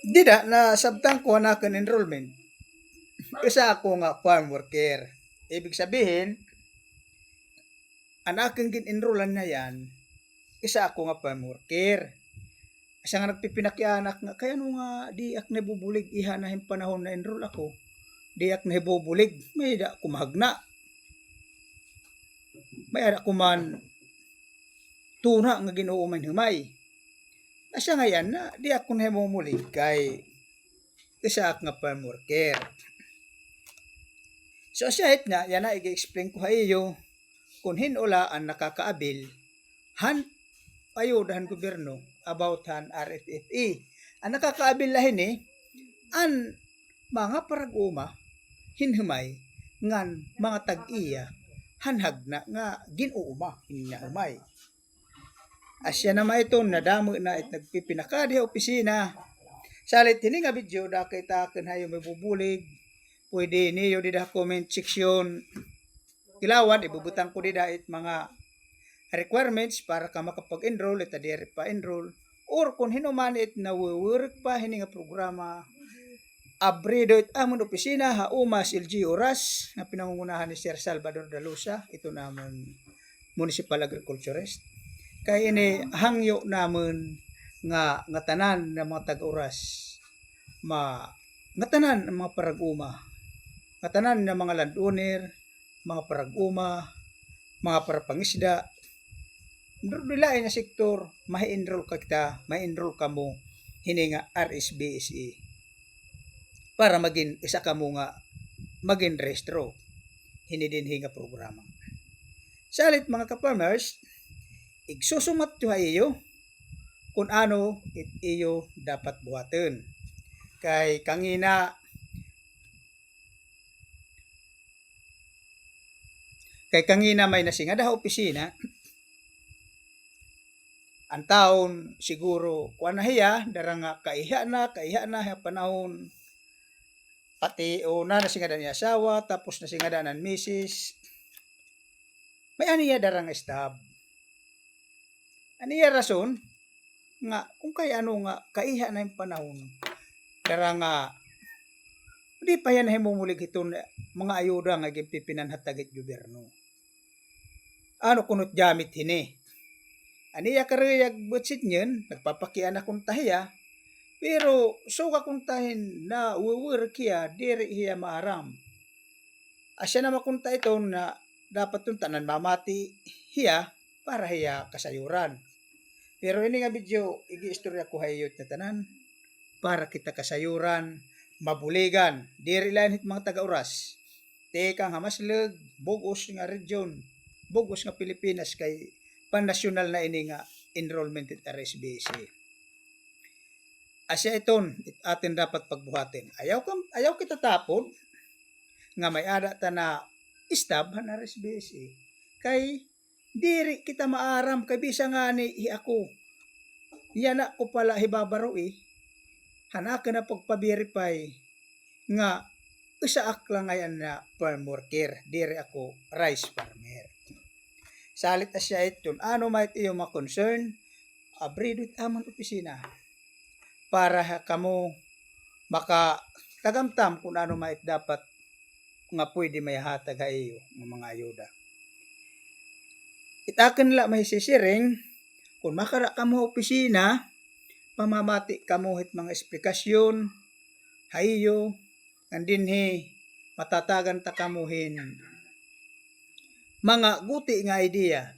Dida na sabtang ko na kan enrollment. Isa ako nga farm worker. Ibig sabihin, ang aking gin-enrollan na yan, isa ako nga farm worker. Asa nga nagpipinakyanak nga, kaya no nga di ak nabubulig iha na yung panahon na enroll ako. Di ak nabubulig, may da kumahagna. May ada kuman tuna nga ginoo man humay. Asa nga yan na di ako nahimumulig kay isa ak nga farm worker. So asahit nga, yan na i-explain ko hayo kung hinula ang nakakaabil han ayudahan gobyerno about han RFFE. Ang nakakaabil lahin an mga parag-uma hinhumay ngan mga tag-iya hanhag na nga ginuuma hinahumay. Asya naman ito nadamo na it nagpipinakadi opisina. Salit hini nga video da kay taken hayo may bubulig. Pwede niyo dida comment section. Kilawan ibubutang ko dida it mga requirements para ka makapag-enroll it adiri pa enroll or kung hinuman it na work pa hini nga programa abrido it amon opisina haumas LG Oras na pinangungunahan ni Sir Salvador Dalusa ito namon municipal agriculturist kay ini hangyo namon nga tanan ng mga taga-oras nga tanan ng mga parag-uma nga tanan ng mga landowner mga parag-uma mga parapangisda dilain na sektor ma-enroll ka kita ma-enroll ka mo hini nga RSBSE para maging isa ka mo nga maging rehistro hini din nga programa. Salit mga ka-farmers igsusumat to iyo kung ano iyo dapat buhaton. Kay kangina may nasingada opisina ang taon siguro kuan na hiya darang kaiha na panahon pati una nasingada ni asawa tapos nasingada nan misis may aniya darang stab aniya rason nga kung kay ano nga kaiha na yung panahon darang di pa yan himumulig iton mga ayuda nga gipipinanhatagit gobyerno ano kunot jamit hini aniya karayag butsit nyen, nagpapakian akong tahiya, pero so akong tahin na uwur kiya, diri hiya maaram. Asya na makunta ito na dapat yung tanan mamati hiya para hiya kasayuran. Pero ini nga video, igi-istorya ko hayot na tanan para kita kasayuran, mabuligan, diri lang hit mga taga-oras. Tekang hamasleg, bugos nga region, bugos nga Pilipinas kay pan-nasyonal na ini nga enrollment at RSBC. Asya iton atin dapat pagbuhatin. Ayaw kita tapod nga may ada ta na istab han RSBC. Kay diri kita maaram kay bisa nga ni ako. Yan ko pala hibabaro Hanaka na pagpa-verify nga isa akla ngayon na farm worker. Diri ako rice farmer. Salit asya iton, ano might iyo ma-concern, abrido it amon opisina para kamo makatagamtam kung ano might dapat nga pwede may hatag iyo ng mga ayuda. Itaken la mahisisiring, kung makara kamo opisina, pamamati kamo hit mga esplikasyon, hayo, andinhi, matatagan ta kamuhin mga guti nga idea